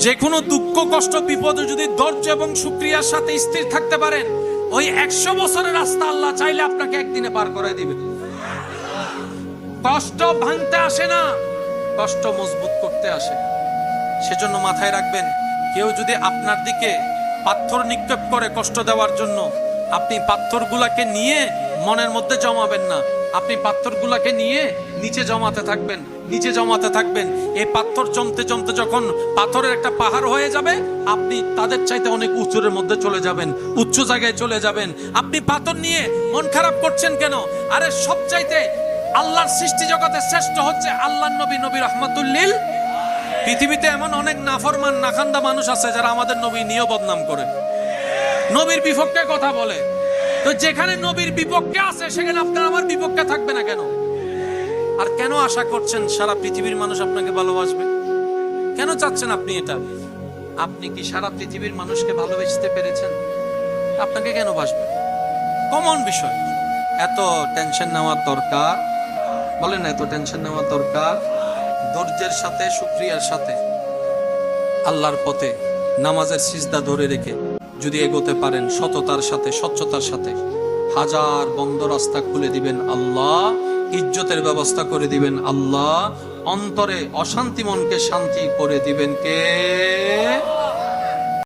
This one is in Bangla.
যে কোনো দুঃখ কষ্ট বিপদে যদি ধৈর্য এবং শুকরিয়ার সাথে স্থির থাকতে পারেন, ওই 100 বছরের রাস্তা আল্লাহ চাইলে আপনাকে একদিনে পার করে দিবে। কষ্ট ভাঙতে আসে না, কষ্ট মজবুত করতে আসে। সেজন্য মাথায় রাখবেন, কেউ যদি আপনার দিকে পাথর নিক্ষেপ করে কষ্ট দেওয়ার জন্য, আপনি পাথরগুলাকে নিয়ে মনের মধ্যে জমাবেন না, আপনি পাথরগুলাকে নিয়ে নিচে জমাতে থাকবেন, নিচে জমাতে থাকবেন। এই পাথর জমতে জমতে যখন পাথরের একটা পাহাড় হয়ে যাবে, আপনি তাদের চাইতে অনেক উঁচুর মধ্যে চলে যাবেন, উচ্চ জায়গায় চলে যাবেন। আপনি পাথর নিয়ে মন খারাপ করছেন কেন? আরে সব চাইতে আল্লাহর সৃষ্টি জগতে শ্রেষ্ঠ হচ্ছে আল্লাহর নবী, নবী রাহমাতুল-লিল। পৃথিবীতে এমন অনেক নাফরমান নাখান্দা মানুষ আছে যারা আমাদের নবী নিয়েও বদনাম করে, নবীর বিপক্ষে কথা বলে। তো যেখানে নবীর বিপক্ষে আছে সেখানে আপনার আমার বিপক্ষে থাকবে না কেন? আর কেন আশা করছেন সারা পৃথিবীর মানুষ আপনাকে ভালোবাসবে? কেন চাচ্ছেন আপনি এটা? আপনি কি সারা পৃথিবীর মানুষকে ভালোবাসতে পেরেছেন? আপনাকে কেন বাসবে? কমন বিষয়। এত টেনশন নেওয়ার দরকার? বলেন না, এত টেনশন নেওয়ার দরকার? ধৈর্যের সাথে শুকরিয়ার সাথে আল্লাহর পথে নামাজের সিজদা ধরে রেখে যদি এগোতে পারেন, সততার সাথে স্বচ্ছতার সাথে, হাজার বন্ধ রাস্তা খুলে দিবেন আল্লাহ, ইজ্জতের ব্যবস্থা করে দিবেন আল্লাহ, অন্তরে অশান্তি মনকে শান্তি করে দিবেন কে?